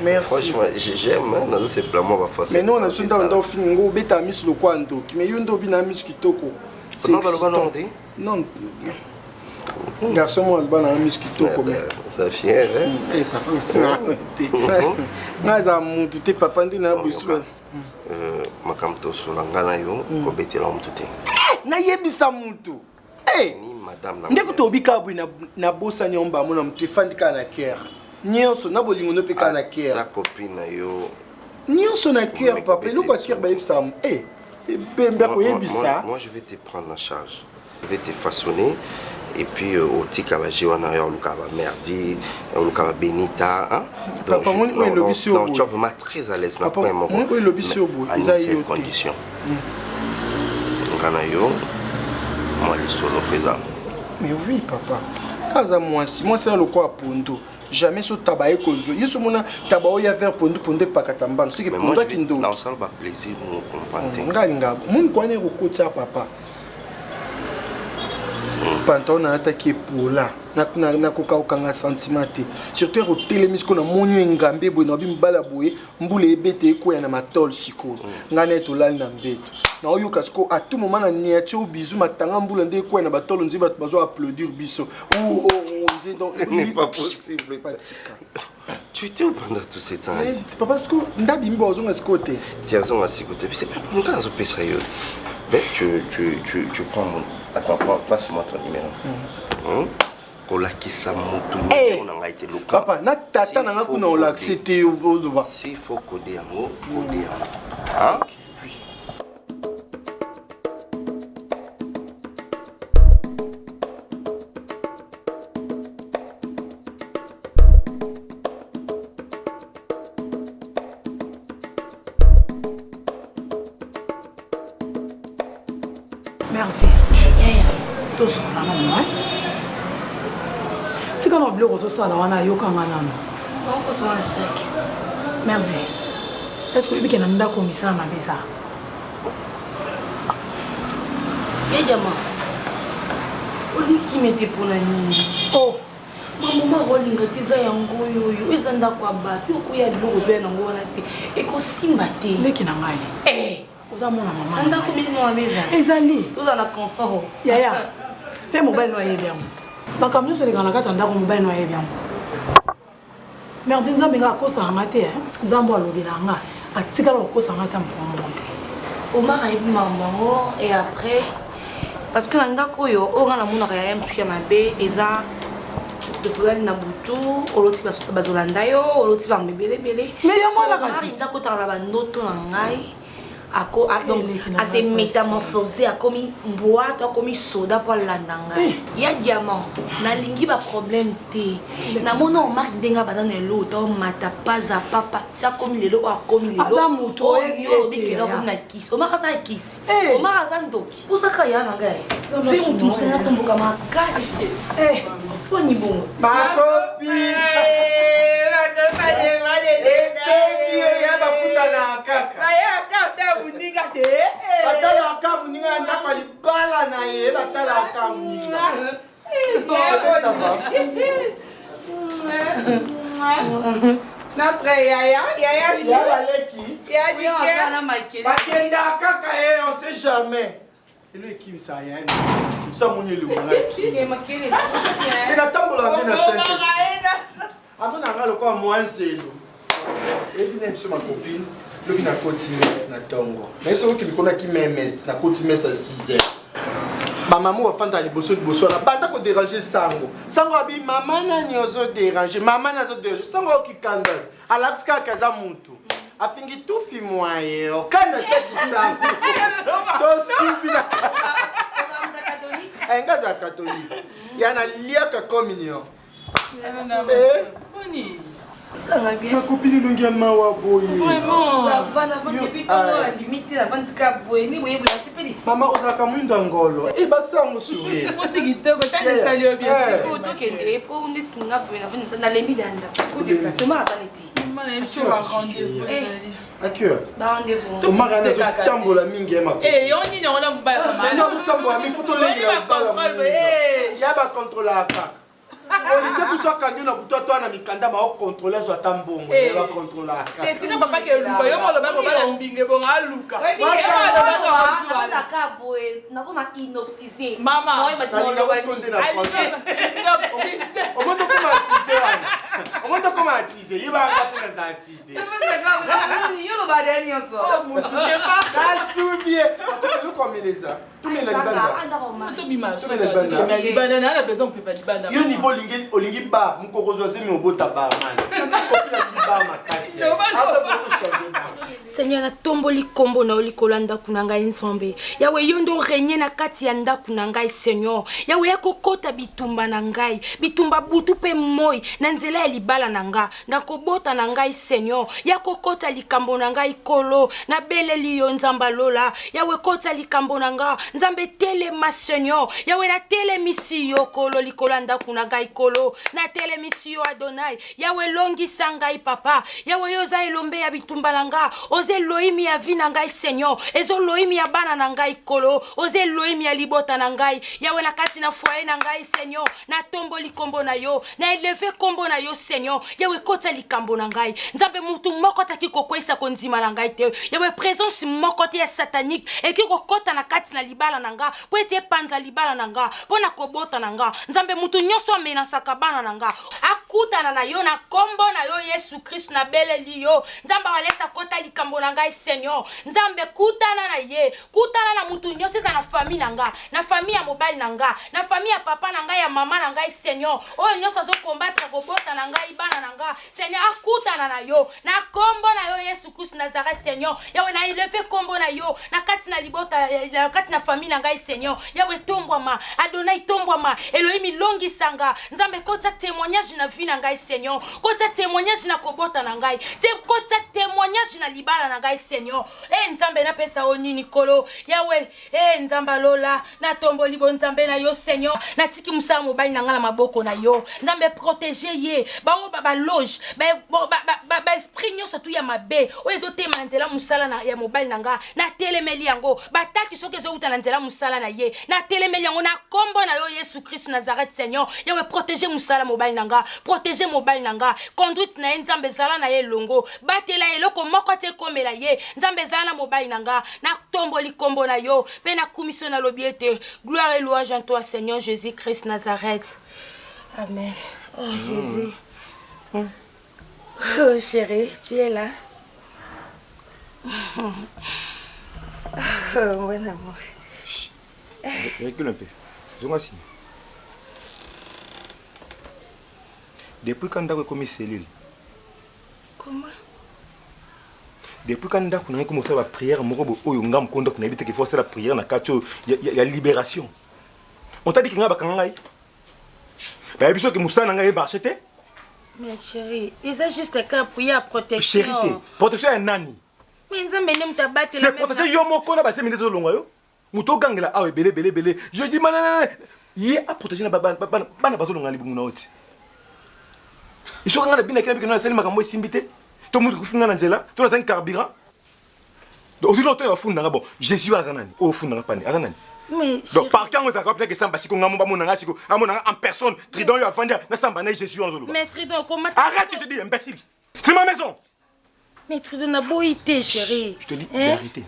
Speaker 6: merci
Speaker 3: franchement j'aime dans ce plan moi va faire
Speaker 6: mais non on a sunda on film ngo beta mis le quoi ndo mais yondo bina mis kitoko
Speaker 3: C'est excitant.
Speaker 6: Non. Garçon, moi, je suis un mosquito.
Speaker 3: Ça fier, hein?
Speaker 6: Eh, papa, c'est un peu. Tu es papa, tu es besoin.
Speaker 3: Makamto sur la ngana yo, kobetela mutute.
Speaker 6: Na yebisa mutu. Eh,
Speaker 3: ni madame na.
Speaker 6: Ndeko to bika bwi na bosa nyomba mona mutu fandika na cœur. Nyonso na bolingo no peka na cœur.
Speaker 3: La copine na yo.
Speaker 6: Nyonso na cœur papa, loko cœur ba yebisa. Eh, bemba ko yebisa.
Speaker 3: Moi je vais te prendre en charge. Je vais te façonner. Et puis au tika va jouer en arrière, au va merdi, au va benita, hein.
Speaker 6: Papa, moi le lobby sur.
Speaker 3: Tu es vraiment très à l'aise là pour moi.
Speaker 6: Moi le lobby sur bout.
Speaker 3: Ils ont ces conditions. Nganayo, moi le solo faisant.
Speaker 6: Mais oui papa. Kaza moi c'est le quoi pondo. Jamais sur tabac kozo. Yeso mona tabac ya vers pondo pakatamba. C'est que pondo kindo.
Speaker 3: Non, ça va plaisir nous comprendre.
Speaker 6: Ngalinga. Mon connaît rokota papa. Pantalon na attaqué pour là na koka okanga sentiment te surtout au télémisco na monyo ngambe bo na bimbala boye mbule ebete ko ya na matol siko ngane to lali na mbeto na oyo kasko à tout moment na niache au bizu matanga mbula nde ko ya na batolo nzi bat bazo applaudir biso ou nzi donc
Speaker 3: ce n'est pas possible tu étais où pendant tout ce temps
Speaker 6: papa parce que ndabi mbo ozonga sikote
Speaker 3: tu ozonga sikote c'est pas mon cas zo sérieux. Ben, tu prends mon... Attends, passe-moi ton numéro. Pour la qui ça monte, on a été local.
Speaker 6: Papa, na tata na kuna on l'a accepté au bas.
Speaker 3: S'il faut coder un mot, coder un mot. Hein?
Speaker 2: Merci. Tout ça, maman. Tu as oublié que tout ça, on a eu quand on a.
Speaker 9: Non, on a sec.
Speaker 2: Merci. Est-ce que tu as un commissaire à ma maison?
Speaker 9: Yédiama. Oli qui m'était pour la nuit. Oh. Maman rolinga tiza yango yoyo ezanda kwa bato okuya biloko zwe nango wana te ekosimba te
Speaker 2: meki na ngai
Speaker 9: eh
Speaker 2: oza mona mama
Speaker 9: anda ko mili mo ameza
Speaker 2: ezali
Speaker 9: toza na confort
Speaker 2: yaya pe mobile no yebi yango makambo nyonso elekana kati ya ndako mobile no yebi yango merde nzambe nga akosanga te nzambe alobi na nga atikala kokosanga te mpomo te
Speaker 9: omaka yebi mamango et après parce que na ndako oyo onga na monaka ya mpuki ya mabe eza de fulani na butu oloti bazolanda yo oloti ba mebele bele
Speaker 2: mais yo mona kasi
Speaker 9: nza kotala ba ndoto na ngai ako donc a se métamorphosé a commis boîte a commis soda pour landa ngai ya diamant na lingi ba problème te na mona o marche denga ba dans le to mata pas à papa ça comme lelo a commis lelo
Speaker 2: aza muto
Speaker 9: yo biki na comme na kiss o maka sa kiss o maka sa ndoki usaka ya na ngai fi mutu na tomboka makasi Poni bon.
Speaker 6: Ma copine.
Speaker 5: Notre yaya on sait jamais. Et lui qui ça y est. Ça mon élu la tambola na sainte. Amona ngalo kwa mwanzelo. Ebina biso ma copine, lobi na continue na tongo. Mais ce qui bikona ki memes na continue à 6h. Maman wa fanda liboso na banda ko déranger sango. Sango abi maman na nyozo déranger, maman na zo déranger. Sango ki kanda. Alex ka kaza muntu. Afingi tu fi moye, okanda sekisa. To subila. Engaza catholique. Yana liaka communion.
Speaker 9: Poni.
Speaker 5: Ça va bien. Ma copine lungi mawa boye.
Speaker 9: Vraiment. Ça va na bonne depuis tout la limite la vente ska boye ni boye la sepeliti.
Speaker 5: Maman osaka mwinda ngolo. E bakisa musurie.
Speaker 9: Faut kitoko tande salio bien c'est ko to kende po ndi tsinga boye na lembi danda. Ko déplacement à saneti. Maman aime chaud à rendez-vous.
Speaker 5: À cœur.
Speaker 9: Ba rendez-vous.
Speaker 5: To magana zo tambola mingi ma.
Speaker 9: Eh yoni ni ona ba.
Speaker 5: Mais non tambola mingi photo lengi la.
Speaker 9: Contrôle eh.
Speaker 5: Ya ba contrôle aka.
Speaker 6: Policier pour soit quand on a buto toi na mikanda ma contrôler zo tambongo va contrôler.
Speaker 4: Et tu pas que luka yo mo ba ba mbinge bon aluka. Mama.
Speaker 6: Comment comment attiser? Il va pour attiser. Yo niveau olingi ba mukorozo zemi obota ba man.
Speaker 9: Seigneur na tomboli kombo na olikola ndaku na ngai Nzambe. Yawe yo ndo renye na kati ya ndaku na ngai Seigneur. Yawe yako kota bitumba na ngai. Bitumba butu pe moi na nzela ya libala na nga. Ndako bota na ngai Seigneur. Yako kota likambo na ngai kolo na beleli yo Nzamba lola. Yawe kota likambo na nga. Nzambe tele ma Seigneur. Yawe na tele misi yo kolo likola ndaku na ngai kolo. Na tele misi yo Adonai. Yawe longi sangai papa. Yawe yo za elombe ya bitumba na nga. Oze loimi ya vi na ngai Seigneur. Ezo loimi ya bana na ngai kolo. Oze loimi ya libota na ngai. Yawe na kati na foyer na ngai Seigneur. Na tombo likombo na yo. Na eleve kombo na yo Seigneur. Yawe kota likambo na ngai. Nzambe mutu moko taki kokwesa konzima na ngai te. Yawe présence moko te ya satanique. Eki kokota na kati na libala na nga. Po ete panza libala na nga. Po na kobota na nga. Nzambe mutu nyonso amenasaka bana na nga. Akutana na yo na kombo na yo Yesu Christ na beleli yo. Nzamba walesa kota likambo na ngai Seigneur. Nzambe kutana na ye. Kutana na mutu nyonso za na famille na nga. Na famille ya mobile na nga. Na famille ya papa na nga ya mama na ngai Seigneur. Oyo nyonso zo combattre kobota na ngai bana na nga. Seigneur akutana na yo. Na kombo na yo Yesu Christ Nazareth Seigneur. Yawe na eleve kombo na yo. Na kati na libota na kati na famille na ngai Seigneur. Yawe tombwama. Adonai tombwama. Elohim longi sanga. Nzambe kota témoignage na vie na ngai Seigneur. Kota témoignage na kobota na ngai. Kota témoignage na libala na ngai Seigneur. Nzambe na pesa onini kolo. Yawe Nzamba lola na tombo libo Nzambe na yo Seigneur. Na tiki musala mobali na ngala maboko na yo. Nzambe protéger ye. Ba loge. Ba esprit nyonso tu ya mabe. O ezote manzela musala na ya mobali na nga. Na telemeli yango. Bataki soki ezo uta na nzela musala na ye. Na telemeli yango na kombo na yo Yesu Christ Nazareth Seigneur. Yawe protéger musala mobali na nga. Protéger mobali na nga. Conduite na Nzambe zala na ye longo. Batela eloko moko te komela ye. Nzambe zala na mobali na nga. Na tombo likombo na yo. Pe na commission na lobiete. Gloire et louange en toi Seigneur Jésus Christ Nazareth. Amen. Oh Jésus. Oh chérie, tu es là. Oh mon amour.
Speaker 7: Recule un peu. Zonga-si. Depuis quand tu as commis cellule?
Speaker 9: Comment?
Speaker 7: Depuis quand tu as commencé la prière, il faut faire la prière dans il y a libération. On t'a dit qu'il y a un kangai. Mais il y a un marché.
Speaker 9: Mais chérie, il s'agit juste de prier à protection.
Speaker 7: Chérie, protection est nani.
Speaker 9: Mais nous avons ta batte.
Speaker 7: C'est protection, yo mo kona ba se minute longa yo. Muto gangela ah belé. Je dis manana, y a protection na bana bazo longa libu muna oti. Iso kanga bina kina bikina sali makambo simbité. To mutu kufunga na nzela, to na carburant. Donc si l'autre funda bon, Jésus a zanani, o funda pani, azanani. Donc par quand on a rappelé que Samba Siko Ngamba Monanga Siko en personne, Tridon a vendu na Samba na Jésus en Zolo.
Speaker 9: Mais Tridon comment
Speaker 7: arrête que je dis imbécile. C'est ma maison.
Speaker 9: Mais Tridon n'a beau été chérie.
Speaker 7: Je te dis vérité.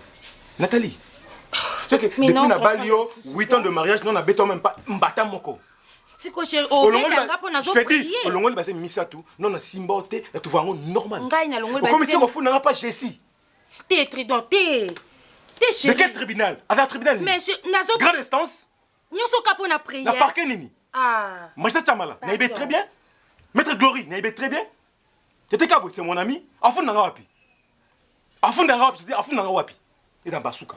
Speaker 7: Nathalie. Tu sais que depuis na balio 8 ans de mariage non na béton même pas mbata moko.
Speaker 9: C'est quoi chérie? Oh
Speaker 7: je te dis, au long de misa tout, non na simbote, na tu vois normal. Comme tu me fous n'a pas Jessie.
Speaker 9: T'es Tridon, t'es
Speaker 7: de quel tribunal? À un tribunal?
Speaker 9: Mais
Speaker 7: grande instance?
Speaker 9: Nous sommes capables de prier.
Speaker 7: La parquet nini?
Speaker 9: Ah.
Speaker 7: Magistrat Tamala, naïbe très bien. Maître Glory, naïbe très bien. T'étais capable, c'est mon ami. Afun nanga wapi. Afun nanga wapi, c'est-à-dire afun nanga wapi. Et dans Basuka.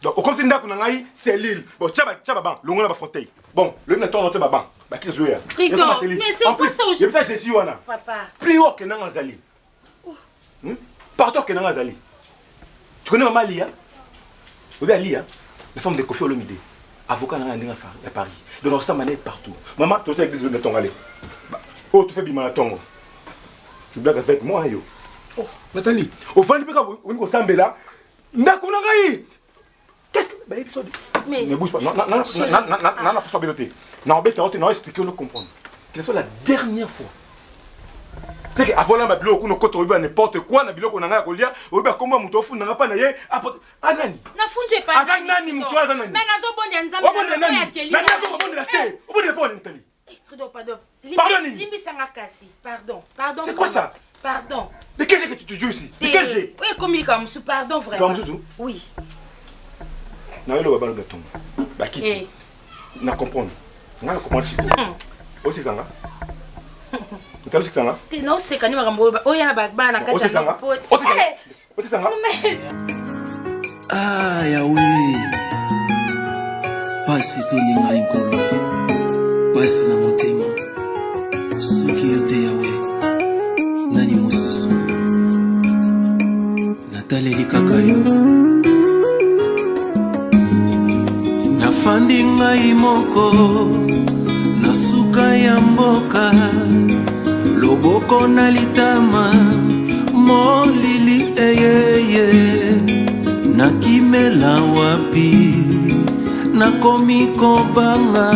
Speaker 7: Donc, au comme c'est nda kunangai, c'est l'île. Bon, tchaba ban, l'ongo na ba fauteuil. Bon, le n'attend notre baban. Bah qui jouer?
Speaker 9: Trigor, mais c'est pas ça
Speaker 7: aujourd'hui. Je Jésus wana.
Speaker 9: Papa.
Speaker 7: Plus haut que nanga zali. Partout que nanga zali. Tu connais Maman Lia? Vous voyez Lia? La femme de Kofi Olomide. Avocat à Paris. Donc on s'en partout. Maman, tu es l'église de ton aller. Oh, tu fais bien à ton. Tu blagues avec moi, yo. Oh, Nathalie. Au fond, tu peux pas vous s'embêter là. Qu'est-ce que. Bah,
Speaker 9: Mais...
Speaker 6: Ne bouge pas. Non, pas besoin de te. Non, expliquer, nous comprendre. Que ce soit la dernière fois. C'est qu'avant là, ma biloko, nous côté n'importe quoi, na biloko nanga kolia, oba comment mon tofu nanga pas na ye, anani.
Speaker 9: Na funje pas.
Speaker 6: Anani mon toi anani.
Speaker 9: Mais nazo bonde nzambe.
Speaker 6: Na nazo bonde la té. Obo pas Nathalie.
Speaker 9: Pardon. Limbi sanga kasi. Pardon.
Speaker 6: C'est quoi ça?
Speaker 9: Pardon.
Speaker 6: De quel jeu que tu te joues ici? De quel jeu?
Speaker 9: Oui, comme comme sous pardon vraiment.
Speaker 6: Comme tout?
Speaker 9: Oui.
Speaker 6: Na yo ba balo tombe. Ba kiti. Na comprendre. Na comprendre si. Aussi sanga. Vous savez ça?
Speaker 9: Tu n'as pas de marambo. Oh, il y a un bana qui a
Speaker 11: ah, Yahweh. Pasi toninga inkolo. Pasi na motema. Soki yote Yahweh. Nani mosusu. Nathalie kakayo. Nafandi ngai moko. Nasuka ya mboka. Loboko na litama molili eyeye nakimela wapi nakomi kobanga